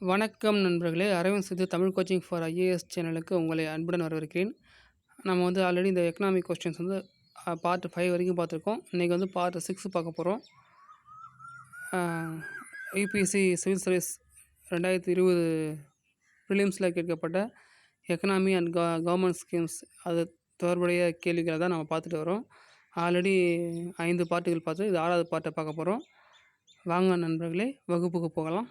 வணக்கம் நண்பர்களே! அரவிந்த் சித்து Tamil coaching for IAS சேனலுக்கு உங்களை அன்புடன் வரவேற்கிறேன். நம்ம ஆல்ரெடி இந்த எக்கனாமிக் கொஸ்டின்ஸ் பார்ட் 5 வரைக்கும் பார்த்துருக்கோம். இன்றைக்கி பார்ட் 6 பார்க்க போகிறோம். யுபிஎஸ்சி சிவில் சர்வீஸ் 2020 ப்ரிலிம்ஸில் கேட்கப்பட்ட எக்கனாமி அண்ட் கவர்மெண்ட் ஸ்கீம்ஸ் அது தொடர்புடைய கேள்விகளை தான் நம்ம பார்த்துட்டு வரோம். ஆல்ரெடி 5 பார்ட்டுகள் பார்த்து இது 6வது பார்ட்டை பார்க்க போகிறோம். வாங்க நண்பர்களே, வகுப்புக்கு போகலாம்.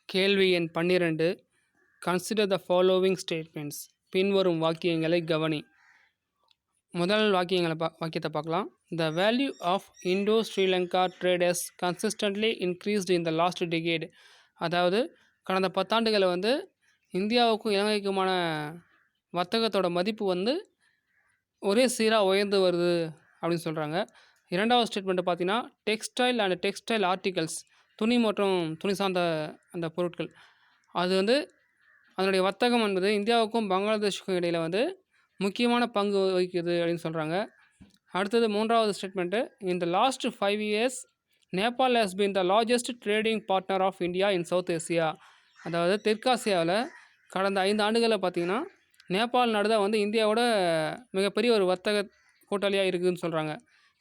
கேள்வி எண் 12. Consider the following statements. பின்வரும் வாக்கியங்களை கவனி. முதல் வாக்கியத்தை பார்க்கலாம். The value of Indo Sri Lanka trade has consistently increased in the last decade. அதாவது கடந்த 10 ஆண்டுகளில் இந்தியாவுக்கும் இலங்கைக்குமான வர்த்தகத்தோட மதிப்பு ஒரே சீராக உயர்ந்து வருது அப்படின்னு சொல்கிறாங்க. இரண்டாவது ஸ்டேட்மெண்ட்டு பார்த்தீங்கன்னா, டெக்ஸ்டைல் அண்ட் டெக்ஸ்டைல் ஆர்டிகல்ஸ், துணி மற்றும் துணி சார்ந்த அந்த பொருட்கள், அது அதனுடைய வர்த்தகம் என்பது இந்தியாவுக்கும் பங்களாதேஷுக்கும் இடையில் முக்கியமான பங்கு வகிக்குது அப்படின்னு சொல்கிறாங்க. அடுத்தது மூன்றாவது ஸ்டேட்மெண்ட்டு, இந்த last 5 years Nepal has been the largest trading partner of India in South Asia. அதாவது தெற்காசியாவில் கடந்த 5 ஆண்டுகளில் பார்த்திங்கன்னா நேபாள் நாடு தான் இந்தியாவோட மிகப்பெரிய ஒரு வர்த்தக கூட்டாளியாக இருக்குதுன்னு சொல்கிறாங்க.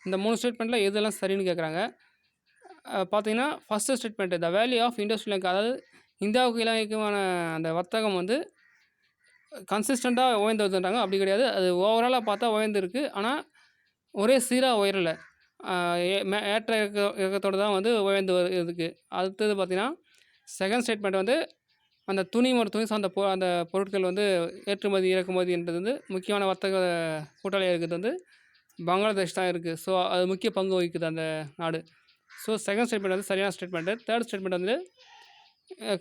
இந்த 3 ஸ்டேட்மெண்ட்டில் எதெல்லாம் சரின்னு கேட்குறாங்க. பார்த்திங்கன்னா, first statement the value of Indo Sri Lanka, அதாவது இந்தியாவுக்கு இலங்கைக்குமான அந்த வர்த்தகம் கன்சிஸ்டண்ட்டாக உயர்ந்து வருதுன்றாங்க. அப்படி கிடையாது, அது ஓவராலாக பார்த்தா உயர்ந்துருக்கு. ஆனால் ஒரே சீராக உயரலை, ஏற்ற இறக்கத்தோடு தான் உயர்ந்து இருக்குது. அடுத்தது பார்த்திங்கன்னா, செகண்ட் ஸ்டேட்மெண்ட் அந்த துணி மற்றும் துணி சார்ந்த அந்த பொருட்கள் ஏற்றுமதி இறக்குமதின்றது முக்கியமான வர்த்தக கூட்டாளியாக இருக்கிறது பங்களாதேஷ் தான் இருக்குது. ஸோ அது முக்கிய பங்கு வகிக்குது அந்த நாடு. ஸோ செகண்ட் ஸ்டேட்மெண்ட் சரியான ஸ்டேட்மெண்ட்டு. தேர்ட் ஸ்டேட்மெண்ட்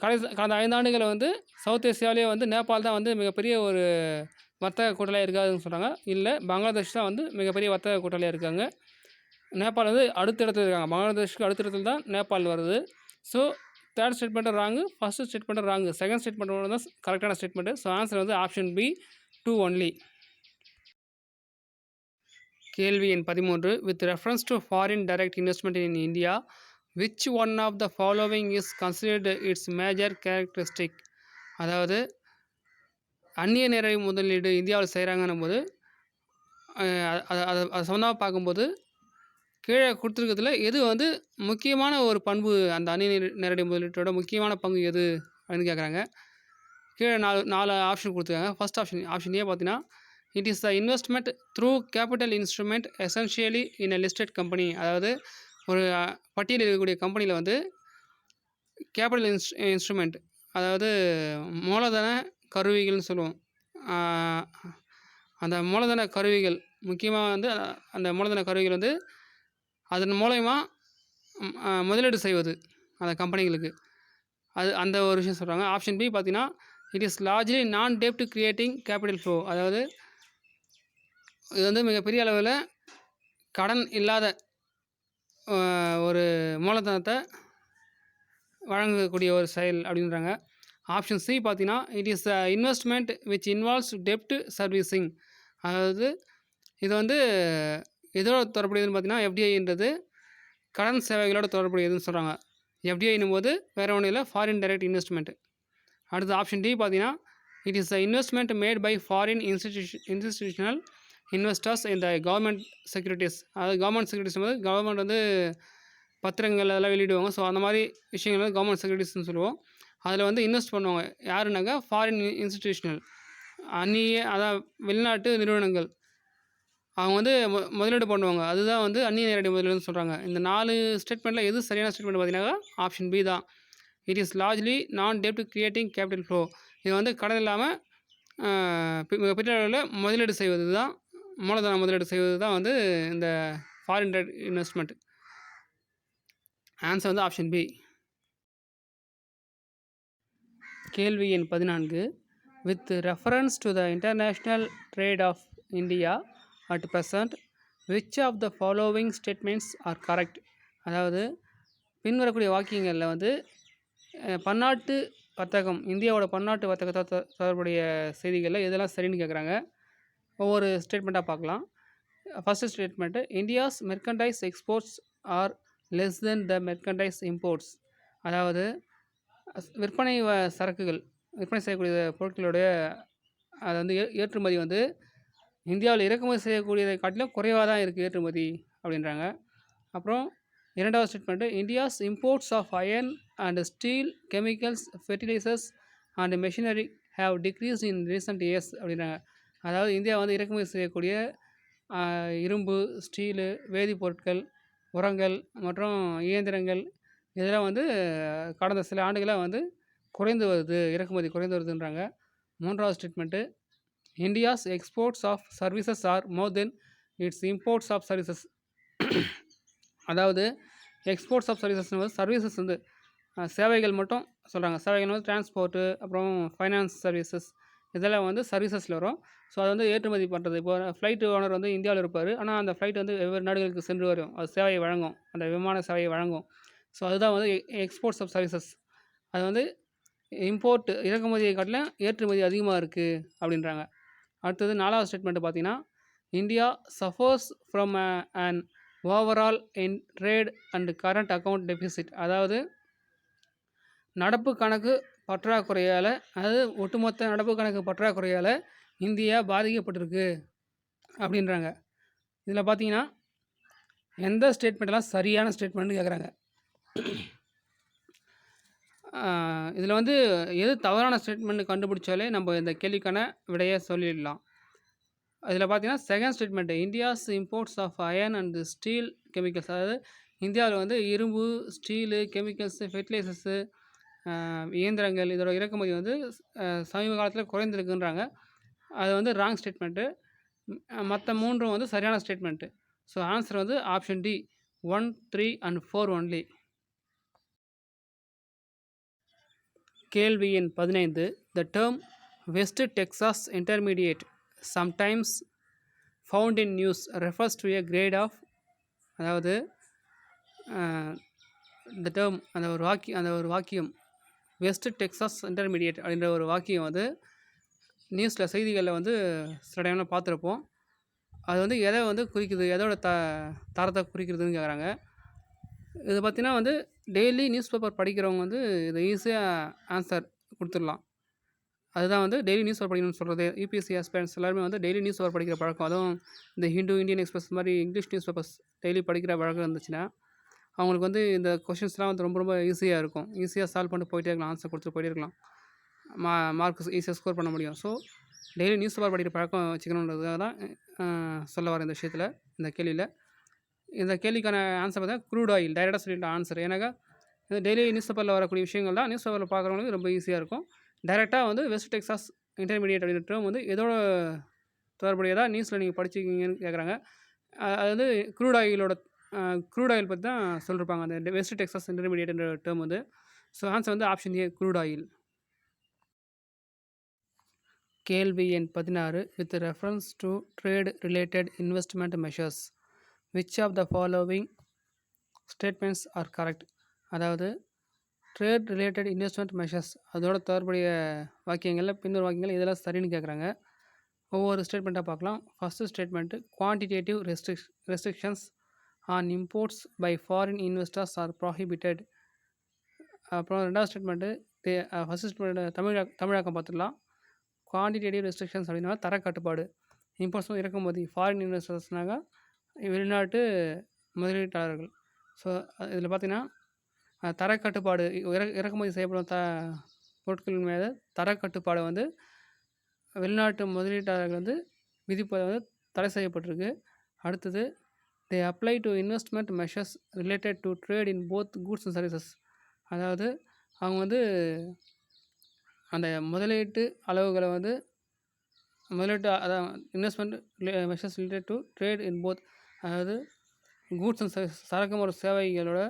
கடந்த 5 ஆண்டுகளில் சவுத் ஏசியாவிலேயே நேபாள் தான் மிகப்பெரிய ஒரு வர்த்தக கூட்டாளியாக இருக்காதுன்னு சொல்கிறாங்க. இல்லை, பங்களாதேஷ் தான் மிகப்பெரிய வர்த்தக கூட்டாளியாக இருக்காங்க. நேபாள் அடுத்த இடத்துல இருக்காங்க. பங்களாதேஷுக்கு அடுத்த இடத்துல தான் நேபாள் வருது. So third statement wrong, first statement wrong, second ஸ்டேட்மெண்ட்டோட தான் கரெக்டான statement. So answer option B 2 only. கேள்வி எண் 13. With reference to foreign direct investment in India, which one of the following is considered its major characteristic. அதாவது அந்நிய நேரடி முதலீடு இந்தியாவில் செய்கிறாங்கன்னும் போது அதை சொன்னால் பார்க்கும்போது கீழே கொடுத்துருக்கிறதுல எது முக்கியமான ஒரு பண்பு, அந்த அந்நிய நேரடி முதலீட்டோட முக்கியமான பங்கு எது அப்படின்னு கேட்குறாங்க. கீழே 4 ஆப்ஷன் கொடுத்துருக்காங்க. ஃபஸ்ட் ஆப்ஷன் ஏ பார்த்தீங்கன்னா, it is the investment through capital instrument essentially in a listed company. அதாவது ஒரு பட்டியலில் இருக்கக்கூடிய கம்பெனியில் கேபிட்டல் இன்ஸ்ட்ருமெண்ட், அதாவது மூலதன கருவிகள்னு சொல்லுவோம். அந்த மூலதன கருவிகள் முக்கியமாக அந்த மூலதன கருவிகள் அதன் மூலயமா முதலீடு செய்வது அந்த கம்பெனிகளுக்கு, அந்த ஒரு விஷயம் சொல்கிறாங்க. ஆப்ஷன் பி பார்த்தீங்கன்னா, இட் இஸ் லார்ஜ்லி நான் டெப்ட் கிரியேட்டிங் கேபிட்டல் ஃப்ளோ. அதாவது இது மிகப்பெரிய அளவில் கடன் இல்லாத ஒரு மூலதனத்தை வழங்கக்கூடிய ஒரு செயல் அப்படின்றாங்க. ஆப்ஷன் சி பார்த்தீங்கன்னா, it is investment which involves dept servicing. அதாவது இது எதோட தொடர்புடையதுன்னு பார்த்தீங்கன்னா, எஃப்டிஐன்றது கடன் சேவைகளோட தொடர்புடையதுன்னு சொல்கிறாங்க. எஃப்டிஐன்னும் போது வேறு ஒன்றும் இல்லை, ஃபாரின் டைரக்ட் இன்வெஸ்ட்மெண்ட். அடுத்து ஆப்ஷன் டி பார்த்தீங்கன்னா, it is the investment made by foreign institutional investors இந்த கவர்மெண்ட் செக்யூரிட்டிஸ். அதாவது கவர்மெண்ட் செக்யூரிட்டிஸ் போது கவர்மெண்ட் பத்திரங்கள் அதெல்லாம் வெளியிடுவாங்க. ஸோ அந்த மாதிரி விஷயங்கள் கவர்மெண்ட் செக்யூரிட்டிஸ்னு சொல்லுவோம். அதில் இன்வெஸ்ட் பண்ணுவாங்க. யாருனாக்கா ஃபாரின் இன்ஸ்டிடியூஷனல், அதான் வெளிநாட்டு நிறுவனங்கள். அவங்க முதலீடு பண்ணுவாங்க. அதுதான் அந்நிய நேரடி முதலீடுன்னு சொல்கிறாங்க. இந்த 4 ஸ்டேட்மெண்ட்டில் எது சரியான ஸ்டேட்மெண்ட் பார்த்தீங்கன்னா ஆப்ஷன் பி தான். இட் இஸ் லார்ஜ்லி நான் டெப்ட் கிரியேட்டிங் கேபிட்டல் ஃப்ளோ. இது கடன் இல்லாமல் மிகப்பெரிய அளவில் முதலீடு செய்வது தான், மூலதன முதலீடு செய்வது தான் இந்த foreign direct investment. Answer option B. கேள்வி எண் 14. With reference to the international trade of India at present, which of the following statements are correct. அதாவது பின்வரக்கூடிய வாக்கியங்களில் பன்னாட்டு வர்த்தகம், இந்தியாவோட பன்னாட்டு வர்த்தகத்தை தொடர்புடைய செய்திகளில் எதெல்லாம் சரின்னு கேட்குறாங்க. ஒவ்வொரு ஸ்டேட்மெண்ட்டாக பார்க்கலாம். First statement, India's merchandise exports are less than the merchandise imports. அதாவது விற்பனை சரக்குகள் விற்பனை செய்யக்கூடிய பொருட்களுடைய அது வந்து ஏற்றுமதி வந்து இந்தியாவில் இறக்குமதி செய்யக்கூடியதை காட்டிலும் குறைவாக தான் இருக்குது ஏற்றுமதி அப்படின்றாங்க. அப்புறம் 2வது statement, India's imports of iron and steel, chemicals, fertilisers and machinery have decreased in recent years அப்படின்றாங்க. அதாவது இந்தியா வந்து இறக்குமதி செய்யக்கூடிய இரும்பு, ஸ்டீலு, வேதிப்பொருட்கள், உரங்கள் மற்றும் இயந்திரங்கள் இதெல்லாம் வந்து கடந்த சில ஆண்டுகளாக வந்து குறைந்து வருது, இறக்குமதி குறைந்து வருதுன்றாங்க. 3வது statement, India's exports of services are more than its imports of services. அதாவது எக்ஸ்போர்ட்ஸ் ஆஃப் சர்வீசஸ்னு சர்வீசஸ் வந்து சேவைகள் மட்டும் சொல்கிறாங்க. சேவைகள் வந்து டிரான்ஸ்போர்ட்டு, அப்புறம் ஃபைனான்ஸ் சர்வீசஸ் இதெல்லாம் வந்து சர்வீசஸில் வரும். ஸோ அது வந்து ஏற்றுமதி பண்ணுறது. இப்போ ஃப்ளைட் ஓனர் வந்து இந்தியாவில் இருப்பார். ஆனால் அந்த ஃப்ளைட் வந்து வெவ்வேறு நாடுகளுக்கு சென்று வரும். அது சேவையை வழங்கும், அந்த விமான சேவையை வழங்கும். ஸோ அதுதான் வந்து எக்ஸ்போர்ட்ஸ் ஆஃப் சர்வீசஸ். அது வந்து இம்போர்ட் இறக்குமதியை காட்டிலும் ஏற்றுமதி அதிகமாக இருக்குது அப்படின்றாங்க. அடுத்தது 4வது ஸ்டேட்மெண்ட்டு பார்த்தீங்கன்னா, India suffers from an overall in trade and current account deficit. அதாவது நடப்பு கணக்கு பற்றாக்குறையால், அதாவது ஒட்டுமொத்த நடப்பு கணக்கு பற்றாக்குறையால் இந்தியா பாதிக்கப்பட்டிருக்கு அப்படின்றாங்க. இதில் பார்த்தீங்கன்னா எந்த ஸ்டேட்மெண்ட்டெல்லாம் சரியான ஸ்டேட்மெண்ட்னு கேட்குறாங்க. இதில் வந்து எது தவறான ஸ்டேட்மெண்ட் கண்டுபிடிச்சாலே நம்ம இந்த கேள்விக்கான விடையை சொல்லிடலாம். அதில் பார்த்தீங்கன்னா 2nd statement, India's imports of iron and steel chemicals. அதாவது இந்தியாவில் வந்து இரும்பு, ஸ்டீலு, கெமிக்கல்ஸு, ஃபெர்டிலைசர்ஸு, இயந்திரங்கள் இதோட இறக்குமதி வந்து சமீப காலத்தில் குறைந்திருக்குன்றாங்க. அது வந்து ராங் ஸ்டேட்மெண்ட்டு. மற்ற 3ம் வந்து சரியான ஸ்டேட்மெண்ட்டு. ஸோ ஆன்சர் வந்து ஆப்ஷன் டி 1, 3 அண்ட் 4 ஒன்லி. கேள்வி எண் 15. The term West Texas Intermediate, sometimes found in news, refers to a grade of. அதாவது the term அந்த ஒரு வாக்கியம் வெஸ்ட் டெக்சாஸ் இன்டர்மீடியேட் அப்படின்ற ஒரு வாக்கியம் வந்து நியூஸில் செய்திகளில் வந்து சில டைமில் பார்த்துருப்போம். அது வந்து எதை வந்து குறிக்குது, எதோட தரத்தை குறிக்கிறதுன்னு கேட்குறாங்க. இது பார்த்திங்கன்னா வந்து டெய்லி நியூஸ் பேப்பர் படிக்கிறவங்க வந்து இதை ஈஸியாக ஆன்சர் கொடுத்துடலாம். அதுதான் வந்து டெய்லி நியூஸ் பேப்பர் படிக்கணும்னு சொல்கிறது. யூபிஎஸ்சி ஆஸ்பிரண்ட்ஸ் எல்லாருமே வந்து டெய்லி நியூஸ் பேப்பர் படிக்கிற பழக்கம், அதுவும் இந்த ஹிந்து, இந்தியன் எக்ஸ்பிரஸ் மாதிரி இங்கிலீஷ் நியூஸ் பேப்பர்ஸ் டெய்லி படிக்கிற பழக்கம் இருந்துச்சுன்னா அவங்களுக்கு வந்து இந்த கொஷின்ஸ்லாம் வந்து ரொம்ப ரொம்ப ஈஸியாக இருக்கும். ஈஸியாக சால்வ் பண்ணிட்டு போயிட்டே இருக்கலாம், ஆன்சர் கொடுத்துட்டு போயிட்டே இருக்கலாம், மார்க் ஈஸியாக ஸ்கோர் பண்ண முடியும். ஸோ டெய்லி நியூஸ் பேப்பர் படிக்கிற பழக்கம் வச்சுக்கணுன்றதுக்காக தான் சொல்ல வரேன் இந்த விஷயத்தில், இந்த கேள்வியில். இந்த கேள்விக்கான ஆன்சர் பார்த்தா க்ரூட் ஆயில், டைரெக்டாக சொல்லிட்டு ஆன்சர். ஏன்னாக்கா டெய்லி நியூஸ் பேப்பரில் வரக்கூடிய விஷயங்கள் தான் நியூஸ் பேப்பரில் பார்க்குறவங்களுக்கு ரொம்ப ஈஸியாக இருக்கும். டைரெக்டாக வந்து வெஸ்ட் டெக்சாஸ் இன்டர்மீடியேட் அப்படின்ற டேர்ம் வந்து எதோட தொடர்புடையதாக நியூஸில் நீங்கள் படிச்சிருக்கீங்கன்னு கேட்குறாங்க. அது வந்து க்ரூட் ஆயில் பற்றி தான் சொல்லியிருப்பாங்க அந்த வெஸ்ட் டெக்சாஸ் இன்டர்மீடியேட்ன்ற டேர்ம் வந்து. ஸோ ஆன்சர் வந்து ஆப்ஷன் ஏ க்ரூட் ஆயில். கேள்வி எண் 16. With reference to trade related investment measures, which of the following statements are correct. அதாவது ட்ரேட் ரிலேட்டட் இன்வெஸ்ட்மெண்ட் மெஷர்ஸ் அதோட தொடர்புடைய வாக்கியங்களில் பின்னொரு வாக்கியங்கள் இதெல்லாம் சரின்னு கேட்குறாங்க. ஒவ்வொரு ஸ்டேட்மெண்ட்டாக பார்க்கலாம். First statement, quantitative restrictions on imports by foreign investors are prohibited. அப்புறம் 2வது ஸ்டேட்மெண்ட்டு, ஃபஸ்ட்டு ஸ்டேட்மெண்ட் தமிழாக்கம் பார்த்துடலாம். குவான்டிடேட்டிவ் ரெஸ்ட்ரிக்ஷன்ஸ் அப்படின்னா தரக்கட்டுப்பாடு, இம்போர்ட்ஸும் இறக்குமதி, ஃபாரின் இன்வெஸ்டர்ஸ்னாக வெளிநாட்டு முதலீட்டாளர்கள். ஸோ இதில் பார்த்தீங்கன்னா தரக்கட்டுப்பாடு, இறக்குமதி செய்யப்படும் பொருட்கள் மீது தரக்கட்டுப்பாடை வந்து வெளிநாட்டு முதலீட்டாளர்கள் வந்து விதிப்பது வந்து தடை செய்யப்பட்டிருக்கு. அடுத்தது, they apply to investment measures related to trade in both goods and services. அதாவது அவங்க வந்து அந்த முதலீட்டு அளவுகளை வந்து அதான் investment measures related to trade in both, அதாவது கூட்ஸ் அண்ட் சர்வீஸ் சரக்கு மற்றும் சேவைகளோட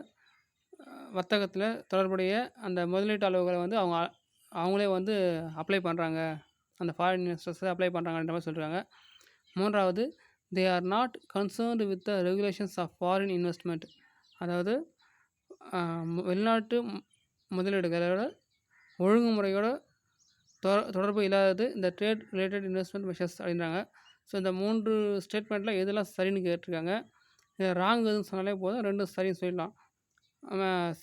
வர்த்தகத்தில் தொடர்புடைய அந்த முதலீட்டு அளவுகளை வந்து அவங்களே வந்து அப்ளை பண்ணுறாங்க, அந்த ஃபாரின் இன்வெஸ்டர்ஸை அப்ளை பண்ணுறாங்கன்ற மாதிரி சொல்கிறாங்க. 3வது, they are not concerned with the regulations of foreign investment. அதாவது வெளிநாட்டு முதலீடுகளோட ஒழுங்குமுறையோட தொடர்பு இல்லாதது இந்த ட்ரேட் ரிலேட்டட் இன்வெஸ்ட்மெண்ட் மெஷர்ஸ் அப்படின்றாங்க. ஸோ இந்த 3 ஸ்டேட்மெண்ட்டில் எதெல்லாம் சரின்னு கேட்டிருக்காங்க. இதில் ராங் எதுன்னு சொன்னாலே போதும், 2 சரின்னு சொல்லிடலாம்.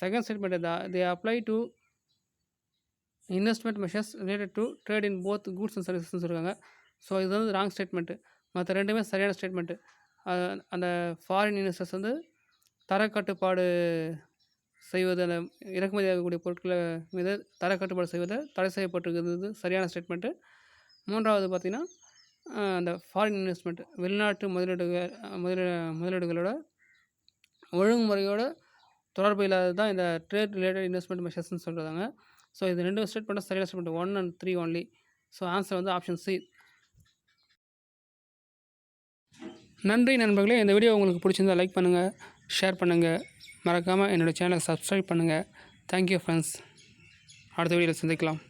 Second statement they apply to investment measures related to trade in both goods and சர்வீசஸ்ன்னு சொல்லியிருக்காங்க. ஸோ இது வந்து ராங் ஸ்டேட்மெண்ட்டு. மற்ற ரெண்டுமே சரியான ஸ்டேட்மெண்ட்டு. அந்த ஃபாரின் இன்வெஸ்டர்ஸ் வந்து தரக்கட்டுப்பாடு செய்வது, அந்த இறக்குமதி ஆகக்கூடிய பொருட்களை மீது தரக்கட்டுப்பாடு செய்வதை தடை செய்யப்பட்டிருக்கிறது சரியான ஸ்டேட்மெண்ட்டு. மூன்றாவது பார்த்திங்கன்னா, அந்த ஃபாரின் இன்வெஸ்ட்மெண்ட் வெளிநாட்டு முதலீடுகளோட ஒழுங்குமுறையோட தொடர்பு இல்லாதது தான் இந்த ட்ரேட் ரிலேட்டட் இன்வெஸ்ட்மெண்ட் மெஷர்ஸ்ன்னு சொல்கிறாங்க. ஸோ இது 2 ஸ்டேட்மெண்ட்டும் சரியான statement 1 and 3 only. So answer வந்து ஆப்ஷன் சி. நன்றி நண்பர்களே. இந்த வீடியோ உங்களுக்கு பிடிச்சிருந்தால் லைக் பண்ணுங்கள், ஷேர் பண்ணுங்கள், மறக்காமல் என்னோடய சேனலை சப்ஸ்கிரைப் பண்ணுங்கள். Thank you friends. அடுத்த வீடியோவில் சந்திக்கலாம்.